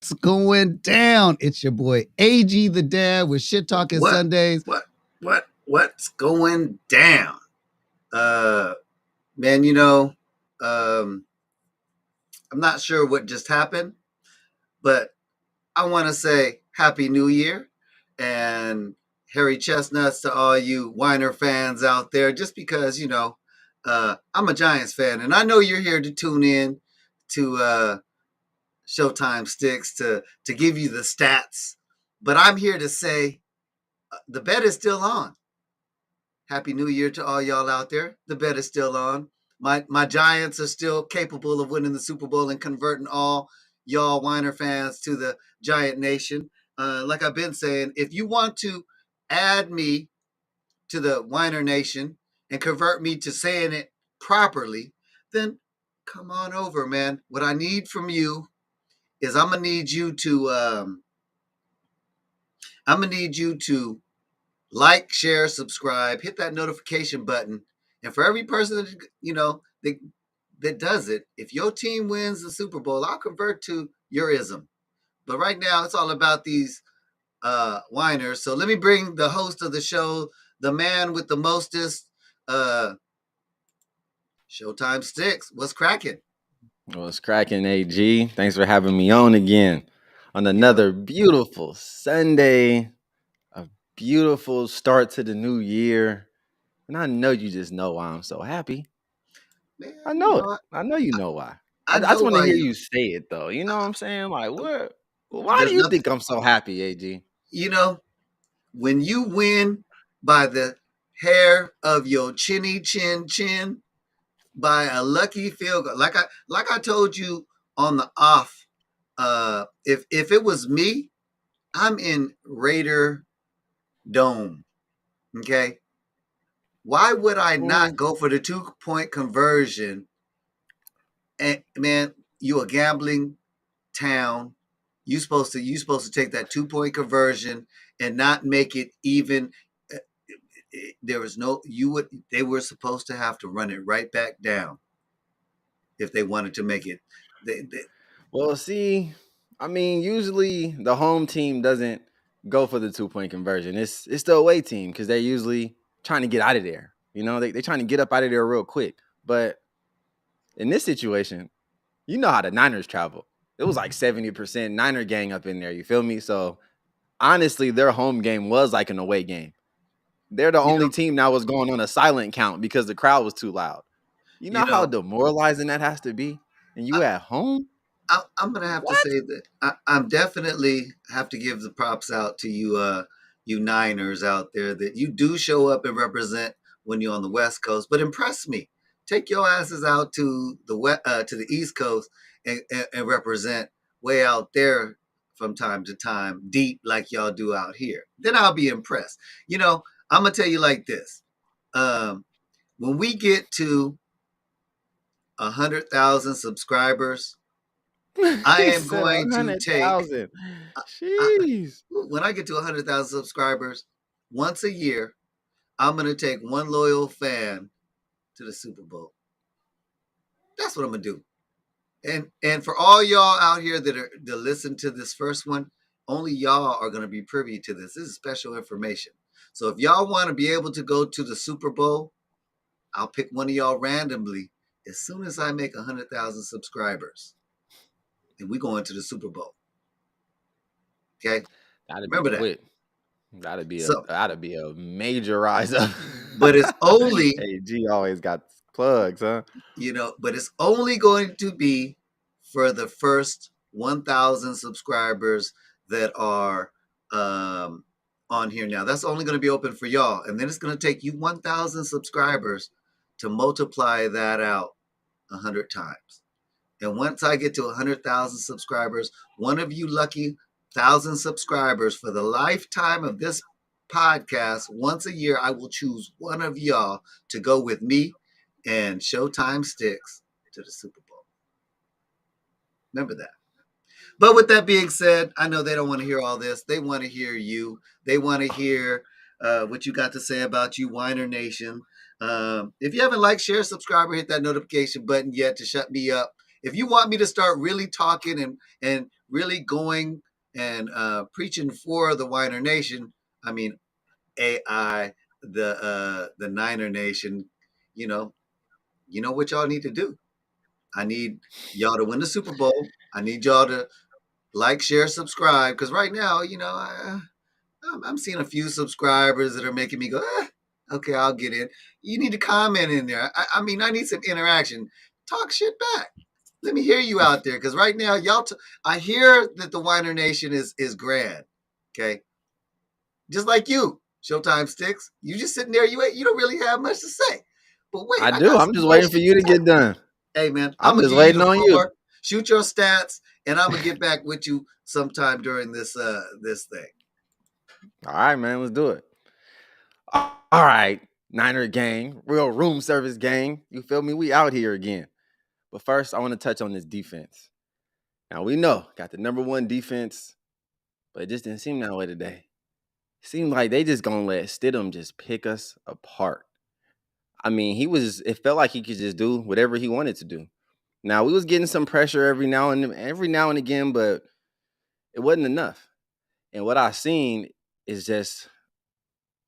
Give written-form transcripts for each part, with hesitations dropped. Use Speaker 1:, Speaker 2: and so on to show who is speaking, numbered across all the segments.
Speaker 1: What's going down? It's your boy AG the Dad with Shit Talking Sundays.
Speaker 2: What's going down? Man, I'm not sure what just happened, but I want to say Happy New Year and Harry Chestnuts to all you Whiner fans out there, just because, I'm a Giants fan and I know you're here to tune in to Showtime Stixx to give you the stats, but I'm here to say the bet is still on. Happy New Year to all y'all out there. The bet is still on. My Giants are still capable of winning the Super Bowl and converting all y'all Whiner fans to the Giant Nation. Like I've been saying, if you want to add me to the Whiner Nation and convert me to saying it properly, then come on over, man. What I need from you is I'm gonna need you to like, share, subscribe, hit that notification button. And for every person that does it, if your team wins the Super Bowl, I'll convert to your ism. But right now, it's all about these whiners. So let me bring the host of the show, the man with the mostest, Showtime Stixx. What's cracking?
Speaker 3: What's cracking, AG? Thanks for having me on again on another beautiful Sunday. A beautiful start to the new year. And I know you just know why I'm so happy.
Speaker 2: Man,
Speaker 3: I know it. I know you know why. I
Speaker 2: know
Speaker 3: just want to
Speaker 2: why
Speaker 3: hear you say it, though. You know what I'm saying? Like, what? Why
Speaker 2: There's
Speaker 3: do you
Speaker 2: nothing,
Speaker 3: think I'm so happy, AG?
Speaker 2: When you win by the hair of your chinny chin by a lucky field goal, like I told you on the off, if it was me, I'm in Raider Dome. Okay, why would I not go for the 2-point conversion? And man, you a gambling town. You supposed to take that 2-point conversion and not make it even. There was no they were supposed to have to run it right back down if they wanted to make it.
Speaker 3: Well, see, I mean, usually the home team doesn't go for the 2-point conversion. It's the away team because they're usually trying to get out of there. You know, they're trying to get up out of there real quick. But in this situation, you know how the Niners travel. It was like 70% Niner gang up in there. You feel me? So honestly, their home game was like an away game. They're the only team that was going on a silent count because the crowd was too loud. You know how demoralizing that has to be? And you at home?
Speaker 2: I'm gonna have to say that I'm definitely have to give the props out to you, you Niners out there, that you do show up and represent when you're on the West Coast. But impress me, take your asses out to the East Coast and represent way out there from time to time, deep like y'all do out here. Then I'll be impressed. I'm gonna tell you like this: when we get to 100,000 subscribers, I am going to take.
Speaker 3: Jeez.
Speaker 2: When I get to 100,000 subscribers, once a year, I'm going to take one loyal fan to the Super Bowl. That's what I'm going to do. And for all y'all out here that listen to this first one, only y'all are going to be privy to this. This is special information. So if y'all want to be able to go to the Super Bowl, I'll pick one of y'all randomly as soon as I make 100,000 subscribers. And we go into the Super Bowl. Okay? Remember that.
Speaker 3: That'd be a major rise up.
Speaker 2: But it's only
Speaker 3: AG always got plugs, huh?
Speaker 2: But it's only going to be for the first 1,000 subscribers that are on here now. That's only going to be open for y'all. And then it's going to take you 1,000 subscribers to multiply that out 100 times. And once I get to 100,000 subscribers, one of you lucky 1,000 subscribers for the lifetime of this podcast, once a year, I will choose one of y'all to go with me and Showtime Stixx to the Super Bowl. Remember that. But with that being said, I know they don't want to hear all this. They want to hear you. They want to hear what you got to say about you, Whiner Nation. If you haven't liked, share, subscribe, or hit that notification button yet to shut me up. If you want me to start really talking and really going and preaching for the Whiner Nation. I mean, AI, the Niner Nation. You know, what y'all need to do. I need y'all to win the Super Bowl. I need y'all to like, share, subscribe. Because right now, I'm seeing a few subscribers that are making me go, okay, I'll get in. You need to comment in there. I mean, I need some interaction. Talk shit back. Let me hear you out there. Because right now, I hear that the Whiner Nation is grand. Okay. Just like you, Showtime Stixx. You just sitting there. You don't really have much to say. But wait,
Speaker 3: I
Speaker 2: I
Speaker 3: do.
Speaker 2: got
Speaker 3: I'm
Speaker 2: some
Speaker 3: just waiting for
Speaker 2: questions.
Speaker 3: you to get done.
Speaker 2: Hey, man, I'm
Speaker 3: I'm
Speaker 2: going to
Speaker 3: just
Speaker 2: give you
Speaker 3: waiting
Speaker 2: the
Speaker 3: on you.
Speaker 2: floor. Shoot your stats, and I'm going to get back with you sometime during this thing.
Speaker 3: All right, man. Let's do it. All right, Niner gang, real room service gang. You feel me? We out here again. But first, I want to touch on this defense. Now, we know, got the number one defense, but it just didn't seem that way today. It seemed like they just going to let Stidham just pick us apart. I mean, it felt like he could just do whatever he wanted to do. Now, we was getting some pressure every now and again, but it wasn't enough. And what I seen is just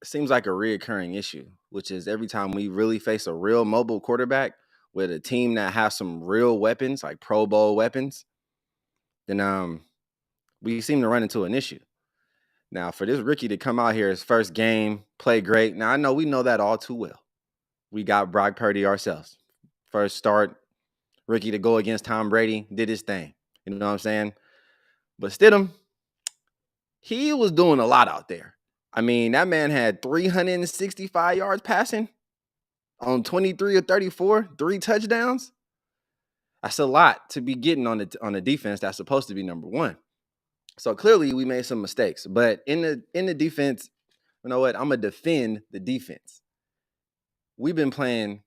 Speaker 3: seems like a reoccurring issue, which is every time we really face a real mobile quarterback with a team that has some real weapons, like Pro Bowl weapons, then we seem to run into an issue. Now, for this rookie to come out here his first game, play great. Now, I know we know that all too well. We got Brock Purdy ourselves. First start, rookie to go against Tom Brady, did his thing. You know what I'm saying? But Stidham, he was doing a lot out there. I mean, that man had 365 yards passing on 23 or 34, 3 touchdowns. That's a lot to be getting on the defense that's supposed to be number one. So clearly we made some mistakes. But in the defense, you know what? I'm gonna defend the defense. We've been playing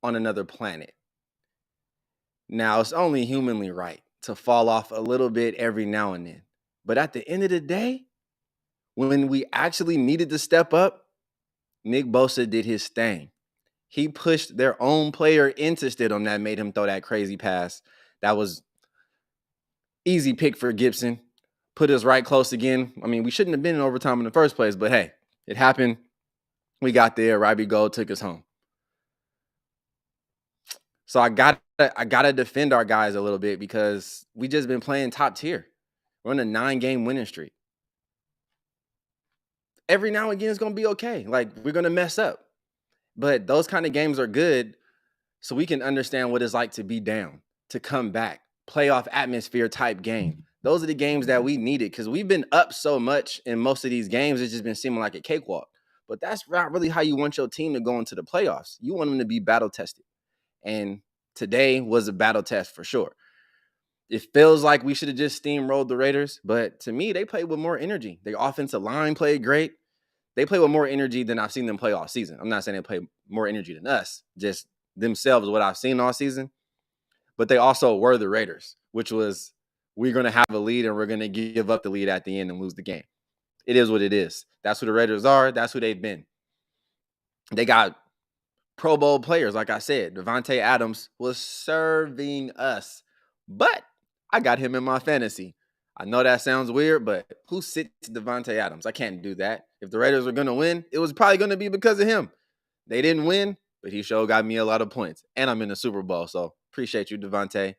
Speaker 3: on another planet. Now it's only humanly right to fall off a little bit every now and then. But at the end of the day, when we actually needed to step up, Nick Bosa did his thing. He pushed their own player into Stidham that made him throw that crazy pass. That was easy pick for Gibson. Put us right close again. I mean, we shouldn't have been in overtime in the first place, but hey, it happened. We got there. Robbie Gold took us home. So I gotta defend our guys a little bit because we just been playing top tier. We're on a 9-game winning streak. Every now and again, it's gonna be okay. Like, we're gonna mess up. But those kind of games are good so we can understand what it's like to be down, to come back, playoff atmosphere type game. Those are the games that we needed because we've been up so much in most of these games. It's just been seeming like a cakewalk. But that's not really how you want your team to go into the playoffs. You want them to be battle tested. And today was a battle test for sure. It feels like we should have just steamrolled the Raiders, but to me, they played with more energy. Their offensive line played great. They play with more energy than I've seen them play all season. I'm not saying they play more energy than us, just themselves, what I've seen all season. But they also were the Raiders, which was we're going to have a lead and we're going to give up the lead at the end and lose the game. It is what it is. That's who the Raiders are. That's who they've been. They got Pro Bowl players, like I said. Devontae Adams was serving us, but I got him in my fantasy. I know that sounds weird, but who sits Devontae Adams? I can't do that. If the Raiders were going to win, it was probably going to be because of him. They didn't win, but he sure got me a lot of points. And I'm in the Super Bowl, so appreciate you, Devontae.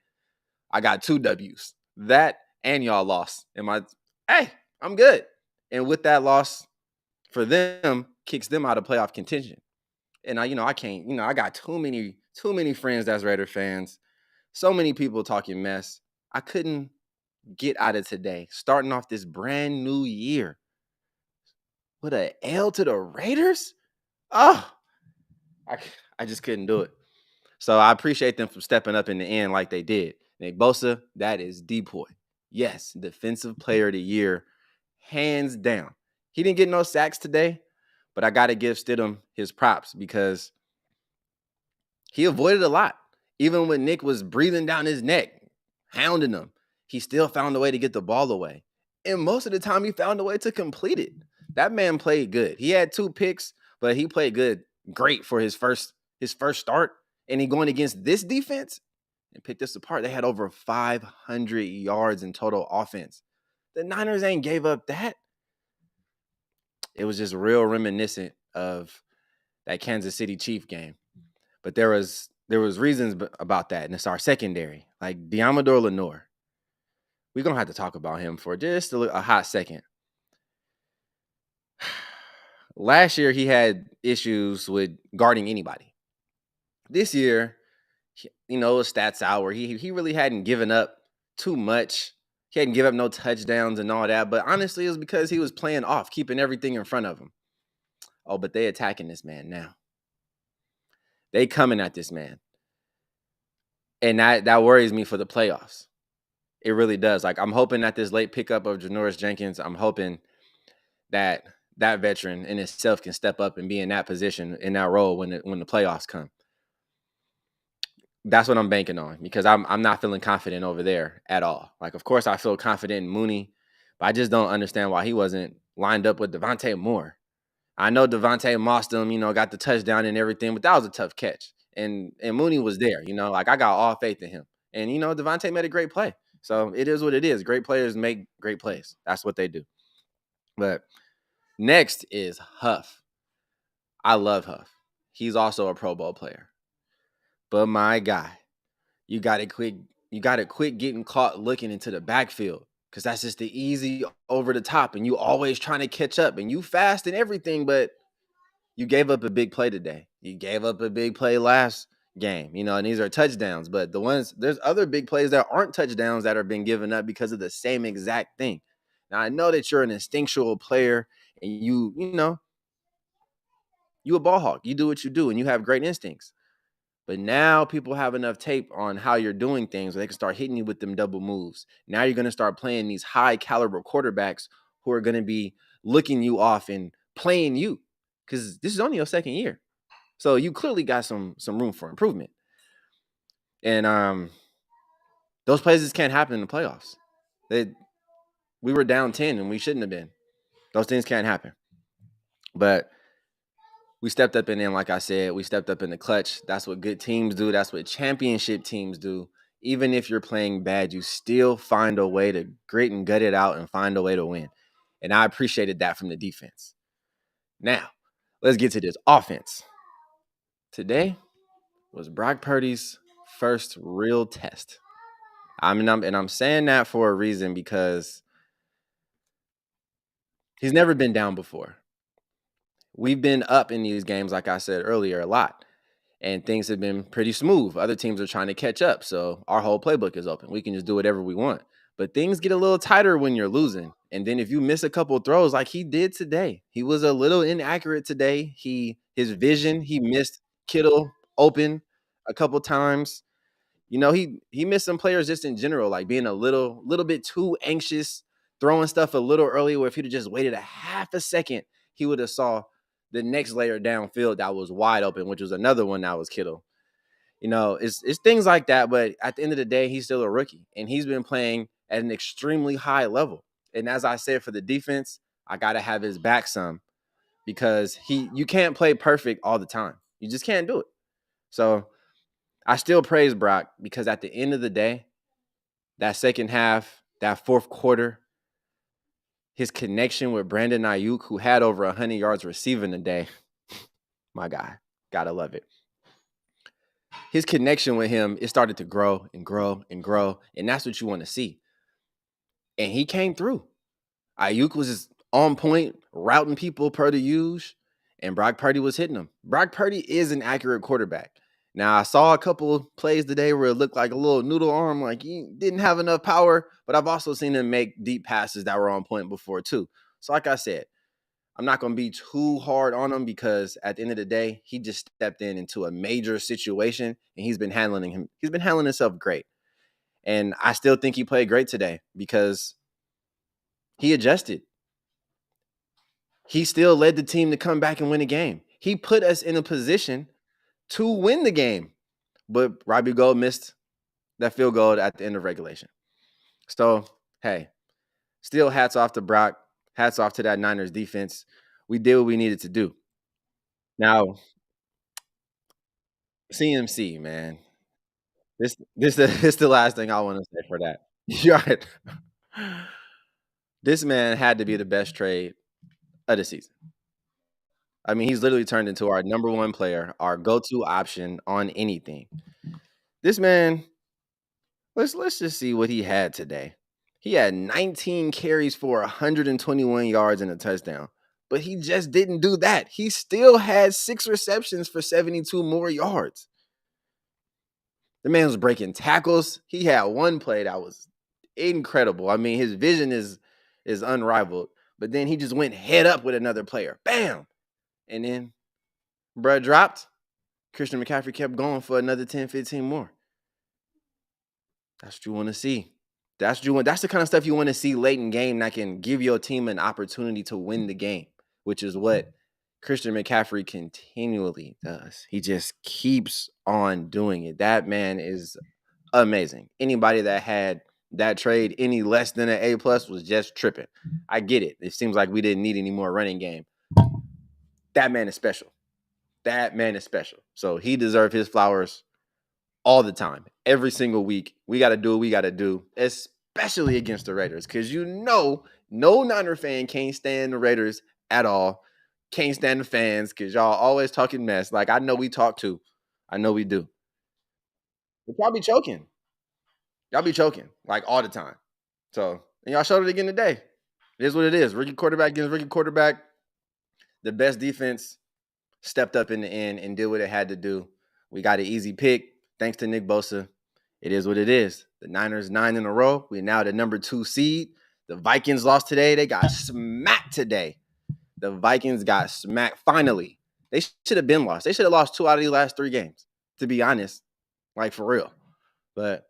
Speaker 3: I got 2 W's. That and y'all lost. Hey, I'm good. And with that loss for them, kicks them out of playoff contention. And I can't, I got too many friends that's Raider fans. So many people talking mess. I couldn't get out of today, starting off this brand new year with an L to the Raiders. Oh, I just couldn't do it. So I appreciate them for stepping up in the end like they did. Nick Bosa, that is Depoy. Yes, defensive player of the year, hands down. He didn't get no sacks today, but I got to give Stidham his props because he avoided a lot. Even when Nick was breathing down his neck, hounding him, he still found a way to get the ball away. And most of the time, he found a way to complete it. That man played good. He had 2 picks, but he played great for his first start. And he going against this defense, and pick this apart. They had over 500 yards in total offense. The Niners ain't gave up that. It was just real reminiscent of that Kansas City Chief game. But there was reasons about that, and it's our secondary. Like Diamador Lenore. We're going to have to talk about him for just a hot second. Last year, he had issues with guarding anybody. This year, his stats out where he really hadn't given up too much. He hadn't given up no touchdowns and all that. But honestly, it was because he was playing off, keeping everything in front of him. Oh, but they attacking this man now. They coming at this man. And that worries me for the playoffs. It really does. Like, I'm hoping that this late pickup of Janoris Jenkins, I'm hoping that veteran in itself can step up and be in that position, in that role when the playoffs come. That's what I'm banking on, because I'm not feeling confident over there at all. Like, of course, I feel confident in Mooney, but I just don't understand why he wasn't lined up with Devontae Moore. I know Devontae mossed him, got the touchdown and everything, but that was a tough catch. And Mooney was there, like, I got all faith in him. And, Devontae made a great play. So it is what it is. Great players make great plays. That's what they do. But next is Huff. I love Huff. He's also a Pro Bowl player. But my guy, you got to quit getting caught looking into the backfield, because that's just the easy over the top, and you always trying to catch up, and you fast and everything, but you gave up a big play today. You gave up a big play last game, and these are touchdowns, but there's other big plays that aren't touchdowns that are being given up because of the same exact thing. Now, I know that you're an instinctual player, and you a ball hawk. You do what you do, and you have great instincts. But now people have enough tape on how you're doing things where they can start hitting you with them double moves. Now you're going to start playing these high caliber quarterbacks who are going to be looking you off and playing you, because this is only your second year. So you clearly got some room for improvement. And those plays just can't happen in the playoffs. We were down 10 and we shouldn't have been. Those things can't happen. But we stepped up in them, like I said. We stepped up in the clutch. That's what good teams do. That's what championship teams do. Even if you're playing bad, you still find a way to grit and gut it out and find a way to win. And I appreciated that from the defense. Now, let's get to this offense. Today was Brock Purdy's first real test. I'm saying that for a reason, because he's never been down before. We've been up in these games, like I said earlier, a lot. And things have been pretty smooth. Other teams are trying to catch up. So our whole playbook is open. We can just do whatever we want. But things get a little tighter when you're losing. And then if you miss a couple of throws like he did today, he was a little inaccurate today. His vision, he missed Kittle open a couple times. He missed some players just in general, like being a little bit too anxious, throwing stuff a little early, where if he'd have just waited a half a second, he would have saw the next layer downfield that was wide open, which was another one that was Kittle. It's things like that. But at the end of the day, he's still a rookie, and he's been playing at an extremely high level. And as I said, for the defense, I got to have his back some, because you can't play perfect all the time. You just can't do it. So I still praise Brock, because at the end of the day, that second half, that fourth quarter, his connection with Brandon Ayuk, who had over 100 yards receiving today, my guy, gotta love it. His connection with him, it started to grow and grow and grow, and that's what you want to see. And he came through. Ayuk was just on point, routing people per the usual, and Brock Purdy was hitting them. Brock Purdy is an accurate quarterback. Now, I saw a couple of plays today where it looked like a little noodle arm, like he didn't have enough power, but I've also seen him make deep passes that were on point before too. So like I said, I'm not going to be too hard on him, because at the end of the day, he just stepped into a major situation, and he's been handling himself great. And I still think he played great today, because he adjusted. He still led the team to come back and win a game. He put us in a position to win the game. But Robbie Gould missed that field goal at the end of regulation. So, hey, still hats off to Brock. Hats off to that Niners defense. We did what we needed to do. Now, CMC, man. This the last thing I want to say for that. You're right. This man had to be the best trade of the season. I mean, he's literally turned into our number one player, our go-to option on anything. This man, let's just see what he had today. He had 19 carries for 121 yards and a touchdown. But he just didn't do that. He still had 6 receptions for 72 more yards. The man was breaking tackles. He had one play that was incredible. I mean, his vision is unrivaled. But then he just went head up with another player. Bam! And then bruh dropped. Christian McCaffrey kept going for another 10, 15 more. That's what you want to see. That's what you want. That's the kind of stuff you want to see late in game that can give your team an opportunity to win the game, which is what Christian McCaffrey continually does. He just keeps on doing it. That man is amazing. Anybody that had that trade any less than an A+ was just tripping. I get it. It seems like we didn't need any more running game. That man is special. That man is special. So he deserves his flowers all the time. Every single week. We got to do what we got to do, especially against the Raiders, because no Niner fan can't stand the Raiders at all. Can't stand the fans because y'all always talking mess. Like, I know we talk too. I know we do. But y'all be choking. Y'all be choking like all the time. So, and y'all showed it again today. It is what it is. Rookie quarterback against rookie quarterback. The best defense stepped up in the end and did what it had to do. We got an easy pick thanks to Nick Bosa. It is what it is. The Niners 9 in a row. We're now the number 2 seed. The Vikings lost today. They got smacked today. The Vikings got smacked finally. They should have been lost. They should have lost 2 out of these last 3 games, to be honest. Like, for real. But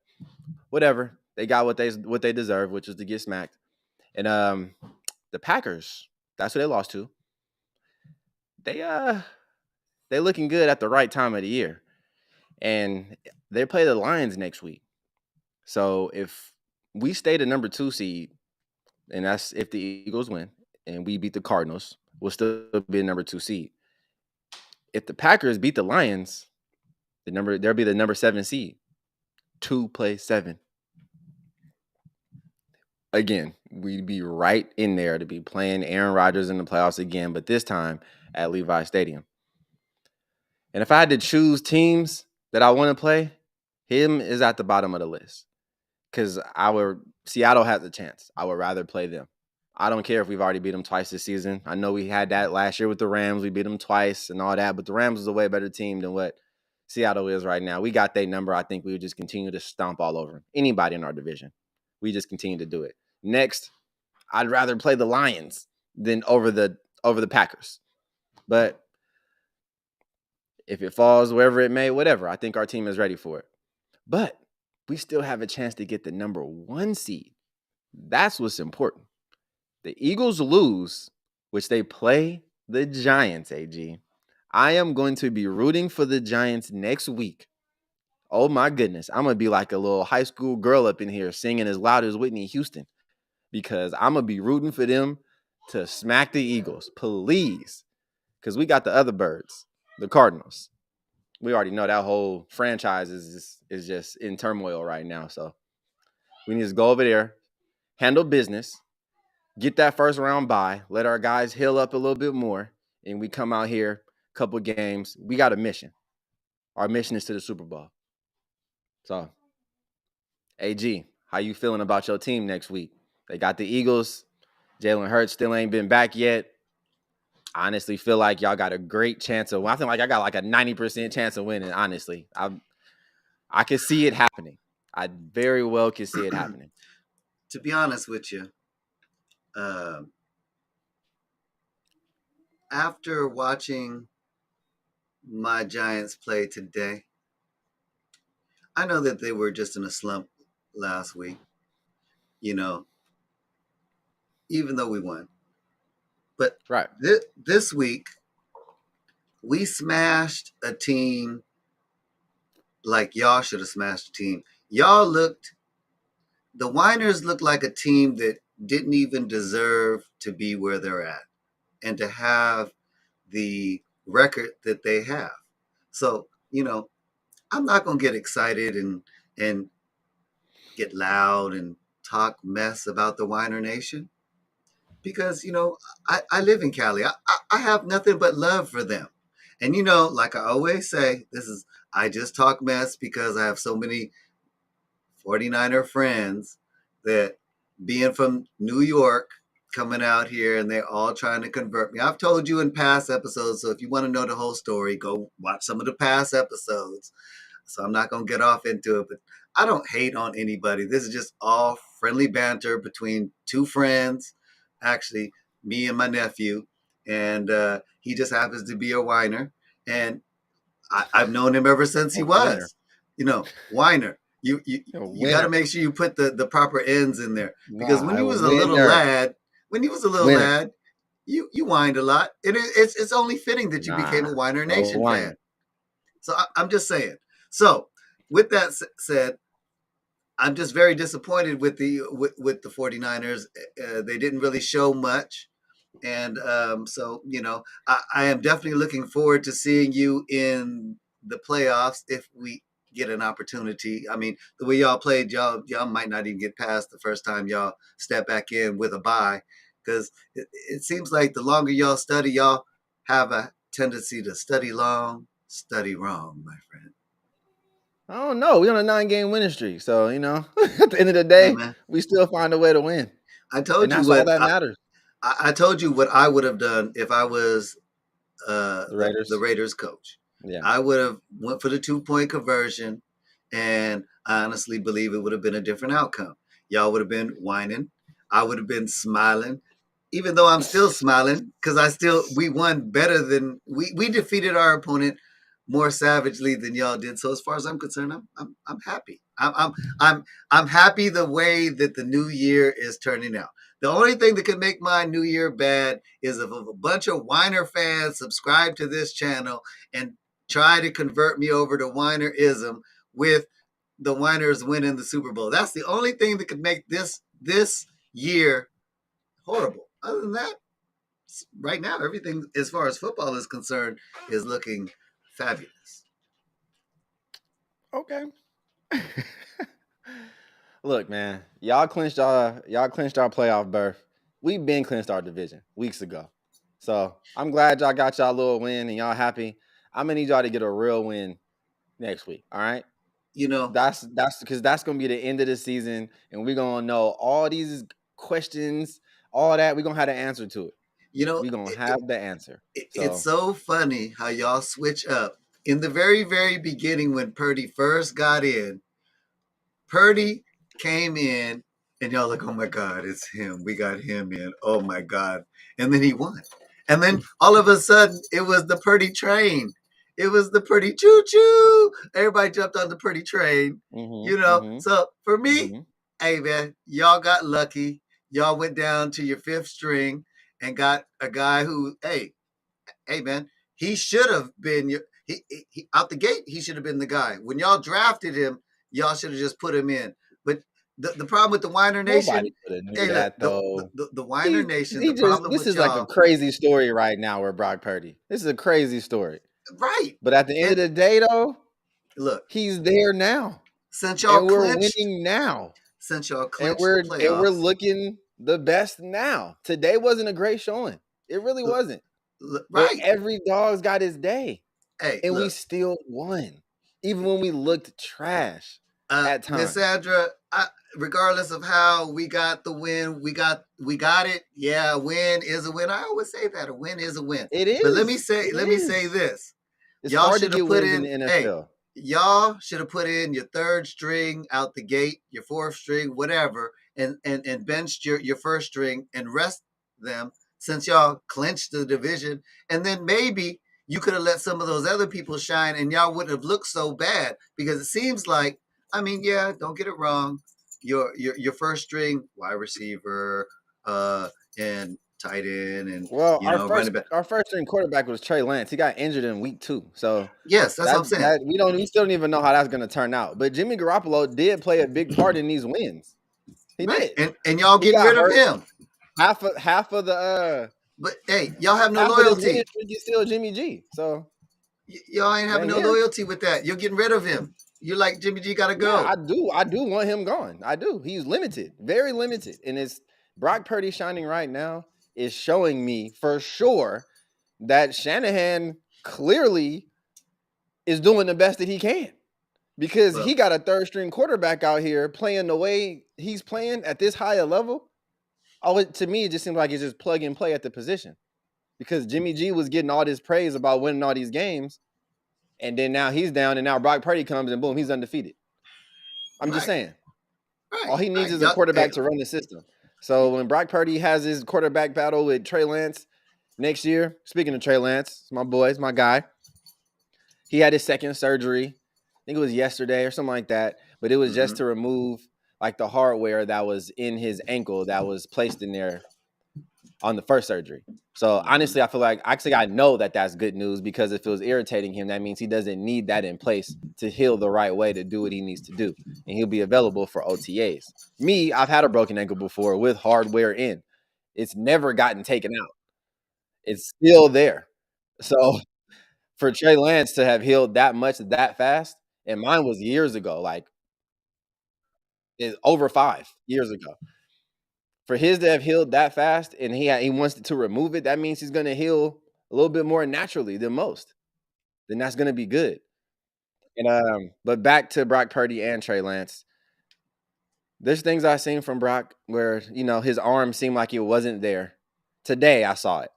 Speaker 3: whatever. They got what they deserve, which is to get smacked. And the Packers, that's who they lost to. They looking good at the right time of the year. And they play the Lions next week. So if we stay the number 2 seed, and that's if the Eagles win and we beat the Cardinals, we'll still be the number 2 seed. If the Packers beat the Lions, they'll be the number 7 seed. 2 play 7. Again, we'd be right in there to be playing Aaron Rodgers in the playoffs again, but this time at Levi Stadium. And if I had to choose teams that I want to play, him is at the bottom of the list. Because Seattle has a chance. I would rather play them. I don't care if we've already beat them twice this season. I know we had that last year with the Rams. We beat them twice and all that, but the Rams is a way better team than what Seattle is right now. We got their number. I think we would just continue to stomp all over them. Anybody in our division. We just continue to do it. Next, I'd rather play the Lions than over the Packers. But if it falls wherever it may, whatever, I think our team is ready for it. But we still have a chance to get the number 1 seed. That's what's important. The Eagles lose, which they play the Giants, AG. I am going to be rooting for the Giants next week. Oh my goodness. I'm going to be like a little high school girl up in here singing as loud as Whitney Houston because I'm going to be rooting for them to smack the Eagles. Please. Because we got the other birds, the Cardinals. We already know that whole franchise is just in turmoil right now. So we need to go over there, handle business, get that first round bye, let our guys heal up a little bit more, and we come out here, couple games. We got a mission. Our mission is to the Super Bowl. So, AG, how you feeling about your team next week? They got the Eagles. Jalen Hurts still ain't been back yet. I honestly feel like y'all got a great chance of winning. I feel like I got like a 90% chance of winning, honestly. I can see it happening. I very well can see it happening.
Speaker 2: To be honest with you, after watching my Giants play today, I know that they were just in a slump last week, even though we won. But
Speaker 3: right.
Speaker 2: This week, we smashed a team like y'all should have smashed a team. The Winers looked like a team that didn't even deserve to be where they're at and to have the record that they have. So, I'm not going to get excited and and get loud and talk mess about the Weiner Nation? Because, I live in Cali. I have nothing but love for them. And, like I always say, I just talk mess because I have so many 49er friends that being from New York, coming out here, and they're all trying to convert me. I've told you in past episodes, so if you want to know the whole story, go watch some of the past episodes. So I'm not going to get off into it, but I don't hate on anybody. This is just all friendly banter between two friends, actually, me and my nephew. And he just happens to be a whiner. And I've known him ever since he
Speaker 3: A winner.
Speaker 2: was, whiner. You
Speaker 3: A
Speaker 2: got to
Speaker 3: winner.
Speaker 2: make sure you put the proper ends in there, because when
Speaker 3: Nah,
Speaker 2: he
Speaker 3: a
Speaker 2: was a little
Speaker 3: winner.
Speaker 2: lad,
Speaker 3: Winner.
Speaker 2: you whined a lot, and it's only fitting that you became
Speaker 3: Nah,
Speaker 2: a Whiner
Speaker 3: a
Speaker 2: Nation fan.
Speaker 3: whiner.
Speaker 2: So I'm just saying. So with that said, I'm just very disappointed with the 49ers. They didn't really show much. And so, I am definitely looking forward to seeing you in the playoffs if we get an opportunity. I mean, the way y'all played, y'all might not even get past the first time y'all step back in with a bye, because it seems like the longer y'all study, y'all have a tendency to study long, study wrong, my friend.
Speaker 3: I don't know. We're on a 9-game winning streak. So, at the end of the
Speaker 2: Hey,
Speaker 3: day,
Speaker 2: man,
Speaker 3: we still find a way to win.
Speaker 2: I
Speaker 3: And
Speaker 2: told you
Speaker 3: that's all
Speaker 2: what
Speaker 3: that matters.
Speaker 2: I told you what I would have done if I was
Speaker 3: The
Speaker 2: the
Speaker 3: Raiders.
Speaker 2: Raiders coach.
Speaker 3: Yeah.
Speaker 2: I would have went for the 2-point conversion, and I honestly believe it would have been a different outcome. Y'all would have been whining. I would have been smiling, even though I'm still smiling because we won better than we defeated our opponent more savagely than y'all did. So as far as I'm concerned, I'm happy. I'm happy the way that the new year is turning out. The only thing that could make my new year bad is if a bunch of whiner fans subscribe to this channel and try to convert me over to whinerism with the Winers winning the Super Bowl. That's the only thing that could make this year horrible. Other than that, right now everything as far as football is concerned is looking fabulous.
Speaker 3: Okay. Look, man, y'all clinched our playoff berth. We've been clinched our division weeks ago. So I'm glad y'all got y'all little win and y'all happy. I'm gonna need y'all to get a real win next week. All right. That's because that's gonna be the end of the season, and we're gonna know all these questions, all that. We're gonna have the answer to it. We're gonna have the answer.
Speaker 2: It's so funny how y'all switch up. In the very, very beginning, when Purdy first got in, Purdy came in, and y'all like, oh my God, it's him. We got him in. Oh my God. And then he won. And then all of a sudden, it was the Purdy train. It was the Purdy choo choo. Everybody jumped on the Purdy train. So for me, hey man, y'all got lucky. Y'all went down to your fifth string and got a guy who, hey man, he should have been he out the gate. He should have been the guy. When y'all drafted him, y'all should have just put him in. But the problem with the Whiner Nation,
Speaker 3: Nobody could have knew that though.
Speaker 2: The Whiner Nation, the problem
Speaker 3: this
Speaker 2: with
Speaker 3: is
Speaker 2: y'all,
Speaker 3: like a crazy story right now with Brock Purdy. This is a crazy story,
Speaker 2: right?
Speaker 3: But at the end of the day, though,
Speaker 2: look,
Speaker 3: he's there now,
Speaker 2: since y'all
Speaker 3: and we're
Speaker 2: clinched,
Speaker 3: winning now,
Speaker 2: since y'all
Speaker 3: and
Speaker 2: clinched
Speaker 3: we're
Speaker 2: the playoffs,
Speaker 3: and we're looking the best now. Today wasn't a great showing. It really wasn't.
Speaker 2: right?
Speaker 3: But every dog's got his day,
Speaker 2: Hey,
Speaker 3: and we
Speaker 2: look,
Speaker 3: still won, even when we looked trash at times.
Speaker 2: Miss Sandra, regardless of how we got the win, we got it. Yeah, a win is a win. I always say that a win is a win.
Speaker 3: It is.
Speaker 2: But let me say this.
Speaker 3: It's
Speaker 2: y'all
Speaker 3: hard to get wins in the NFL.
Speaker 2: Hey, y'all should have put in your third string out the gate, your fourth string, whatever, and benched your first string and rest them since y'all clinched the division. And then maybe you could have let some of those other people shine and y'all wouldn't have looked so bad, because it seems like, I mean, yeah, don't get it wrong. Your first string wide receiver, and tight end, and running back.
Speaker 3: Our first string quarterback was Trey Lance. He got injured in week 2, so
Speaker 2: yes, that's what I'm saying.
Speaker 3: We still don't even know how that's going to turn out. But Jimmy Garoppolo did play a big part in these wins. He did,
Speaker 2: and y'all getting rid of him.
Speaker 3: Half of the.
Speaker 2: But hey, y'all have no
Speaker 3: half
Speaker 2: loyalty.
Speaker 3: Of this win is still Jimmy G. So
Speaker 2: y'all ain't having no loyalty with that. You're getting rid of him. You're like Jimmy G gotta
Speaker 3: Yeah,
Speaker 2: go.
Speaker 3: I do want him gone. I do. He's limited, very limited. And it's Brock Purdy shining right now is showing me for sure that Shanahan clearly is doing the best that he can. Because
Speaker 2: Well,
Speaker 3: he got a third string quarterback out here playing the way he's playing at this higher level. To me, it just seems like it's just plug and play at the position. Because Jimmy G was getting all this praise about winning all these games, and then now he's down, and now Brock Purdy comes and boom, he's undefeated. I'm just
Speaker 2: right,
Speaker 3: saying. All
Speaker 2: right,
Speaker 3: he needs
Speaker 2: right.
Speaker 3: is a
Speaker 2: Y'all, hey,
Speaker 3: quarterback to run the system. So when Brock Purdy has his quarterback battle with Trey Lance next year, speaking of Trey Lance, it's my boy, it's my guy. He had his second surgery. I think it was yesterday or something like that. But it was just to remove like the hardware that was in his ankle that was placed in there on the first surgery. So honestly, I feel like actually I know that that's good news because if it was irritating him, that means he doesn't need that in place to heal the right way to do what he needs to do, and he'll be available for OTAs. Me, I've had a broken ankle before with hardware in. It's never gotten taken out. It's still there. So for Trey Lance to have healed that much that fast, and mine was years ago, like over 5 years ago. For his to have healed that fast and he wants to remove it, that means he's gonna heal a little bit more naturally than most. Then that's gonna be good. And but back to Brock Purdy and Trey Lance. There's things I've seen from Brock where, his arm seemed like it wasn't there. Today I saw it.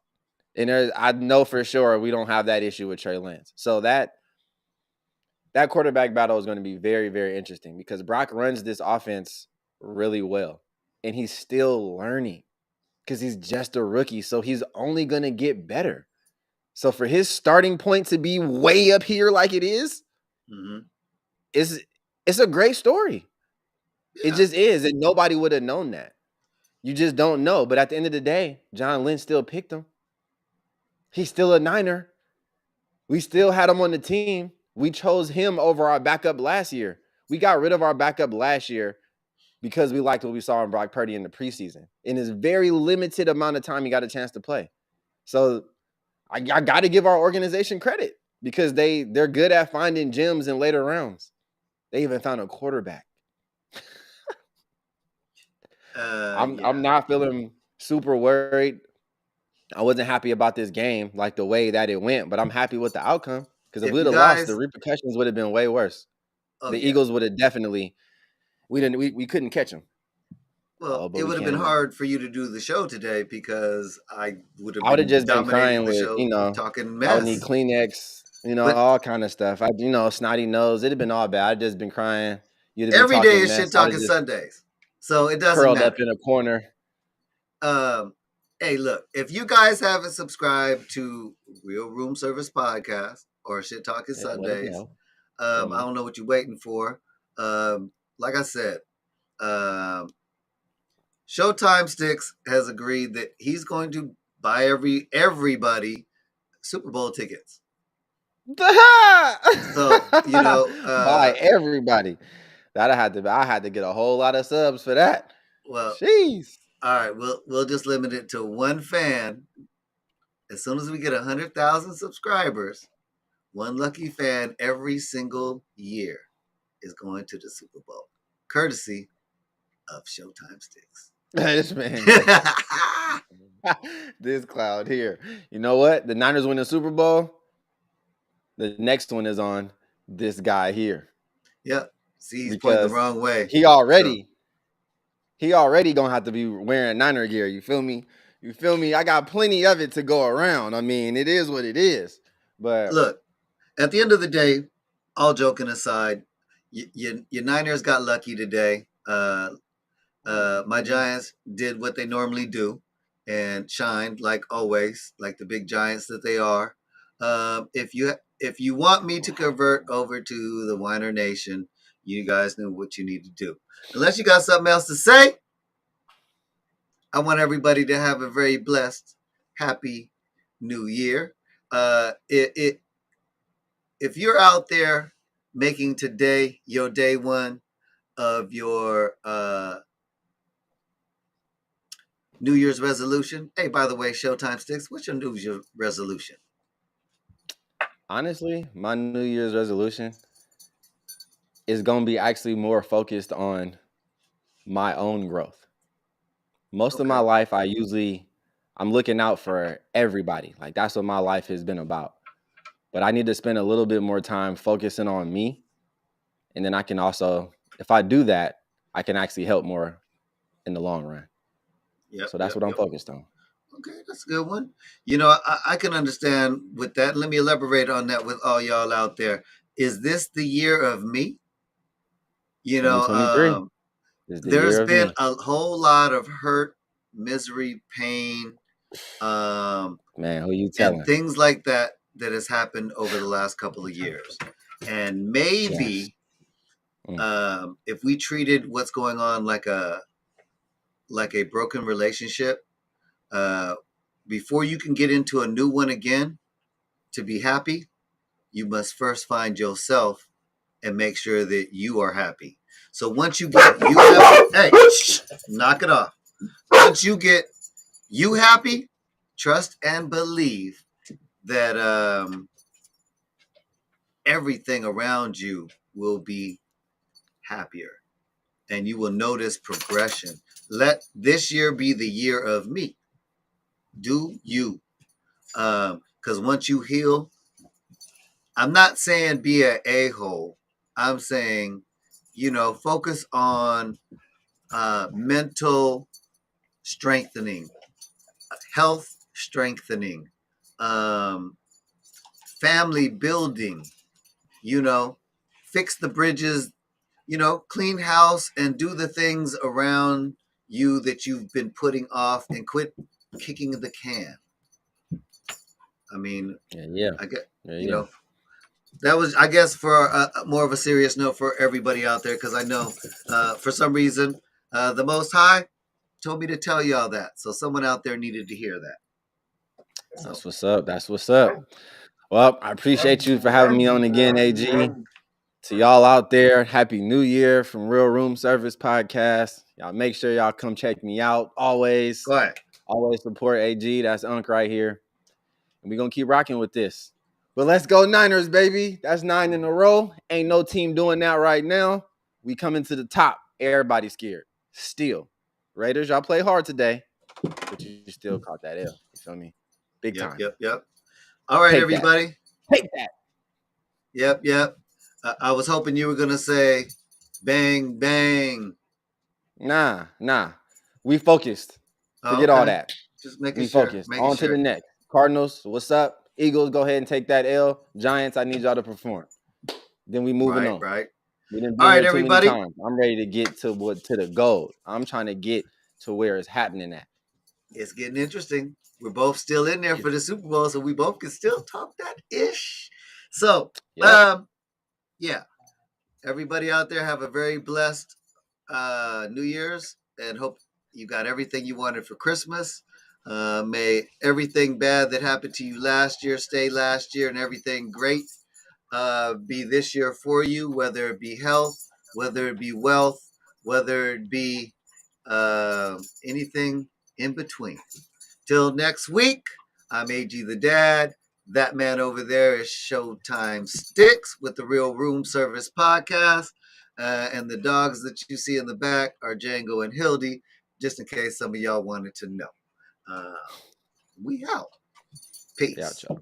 Speaker 3: And I know for sure we don't have that issue with Trey Lance. So that quarterback battle is going to be very, very interesting because Brock runs this offense really well. And he's still learning. Because he's just a rookie, so he's only going to get better. So for his starting point to be way up here like it is, it's a great story.
Speaker 2: yeah.
Speaker 3: It just is, and nobody would have known that. You just don't know. But at the end of the day, John Lynch still picked him. He's still a Niner. We still had him on the team. We chose him over our backup last year. We got rid of our backup last year because we liked what we saw in Brock Purdy in the preseason. In his very limited amount of time he got a chance to play. So I got to give our organization credit because they're good at finding gems in later rounds. They even found a quarterback. I'm not feeling super worried. I wasn't happy about this game, like the way that it went, but I'm happy with the outcome because if we'd have lost, the repercussions would have been way worse. The Eagles would have definitely we couldn't catch them.
Speaker 2: Well, it would have been hard for you to do the show today because I would have
Speaker 3: just been crying with,
Speaker 2: talking mess.
Speaker 3: I would need Kleenex, all kind of stuff. Snotty nose. It'd have been all bad. I'd just been crying. You'd have been
Speaker 2: every day is
Speaker 3: mess.
Speaker 2: shit talking Sundays, so it doesn't
Speaker 3: curled
Speaker 2: matter.
Speaker 3: Up in a corner.
Speaker 2: Hey, look, if you guys haven't subscribed to Real Room Service Podcast or Shit Talking Sundays, I don't know what you're waiting for. Like I said, Showtime Stixx has agreed that he's going to buy everybody Super Bowl tickets. So
Speaker 3: buy everybody. I had to get a whole lot of subs for that.
Speaker 2: Well,
Speaker 3: jeez.
Speaker 2: All right, we'll just limit it to one fan. As soon as we get 100,000 subscribers, one lucky fan every single year is going to the Super Bowl, courtesy of Showtime Stixx.
Speaker 3: This man, this cloud here. You know what? The Niners win the Super Bowl. The next one is on this guy here.
Speaker 2: Yep. See, he's pointing the wrong way.
Speaker 3: He already gonna have to be wearing Niner gear. You feel me? I got plenty of it to go around. I mean, it is what it is. But
Speaker 2: look, at the end of the day, all joking aside, your Niners got lucky today. My Giants did what they normally do and shined like always, like the big Giants that they are. If you want me to convert over to the Whiner Nation, you guys know what you need to do. Unless you got something else to say, I want everybody to have a very blessed, happy New Year. If you're out there making today your day one of your New Year's resolution. Hey, by the way, Showtime Stixx, what's your New Year's resolution?
Speaker 3: Honestly, my New Year's resolution is going to be actually more focused on my own growth. Most of my life, I'm looking out for everybody. Like that's what my life has been about. But I need to spend a little bit more time focusing on me. And then I can also, if I do that, I can actually help more in the long run.
Speaker 2: Yep,
Speaker 3: So that's what I'm focused on.
Speaker 2: Okay, that's a good one. I can understand with that. Let me elaborate on that with all y'all out there. Is this the year of me?
Speaker 3: 2023 is the
Speaker 2: There's
Speaker 3: year of
Speaker 2: been
Speaker 3: me.
Speaker 2: a whole lot of hurt, misery, pain,
Speaker 3: Man, who you
Speaker 2: and
Speaker 3: telling?
Speaker 2: things like that has happened over the last couple of years. And maybe if we treated what's going on like a broken relationship, before you can get into a new one again, to be happy, you must first find yourself and make sure that you are happy. So once you get hey, knock it off. Once you get you happy, trust and believe that everything around you will be happier, and you will notice progression. Let this year be the year of me. Do you? Because once you heal, I'm not saying be an a-hole. I'm saying, focus on mental strengthening, health strengthening, family building, fix the bridges, clean house and do the things around you that you've been putting off, and quit kicking the can. I mean, I get, that was, I guess, for a more of a serious note for everybody out there, because I know for some reason the Most High told me to tell y'all that. So someone out there needed to hear that.
Speaker 3: That's what's up. That's what's up. Well, I appreciate you for having me on again, AG. To y'all out there, Happy New Year from Real Room Service Podcast. Y'all make sure y'all come check me out. Always support AG. That's Unc right here. And we're going to keep rocking with this. But let's go Niners, baby. That's 9 in a row. Ain't no team doing that right now. We coming to the top. Everybody scared. Still. Raiders, y'all play hard today, but you still caught that L. You feel me? Big time.
Speaker 2: Yep. All right, everybody.
Speaker 3: Take that.
Speaker 2: Yep. I was hoping you were going to say bang, bang.
Speaker 3: Nah. We focused. Forget all that.
Speaker 2: Just making
Speaker 3: we
Speaker 2: sure.
Speaker 3: Focused. On to the next. Cardinals, what's up? Eagles, go ahead and take that L. Giants, I need y'all to perform. Then we moving on.
Speaker 2: Right.
Speaker 3: We didn't be here too everybody. Many times. I'm ready to get to the goal. I'm trying to get to where it's happening at.
Speaker 2: It's getting interesting. We're both still in there for the Super Bowl, so we both can still talk that ish. So, yeah. Everybody out there, have a very blessed New Year's, and hope you got everything you wanted for Christmas. May everything bad that happened to you last year stay last year, and everything great be this year for you, whether it be health, whether it be wealth, whether it be anything in between. Till next week, I'm AG the Dad. That man over there is Showtime Stixx with the Real Room Service Podcast. And the dogs that you see in the back are Django and Hildy, just in case some of y'all wanted to know. We out. Peace.
Speaker 3: Out, y'all.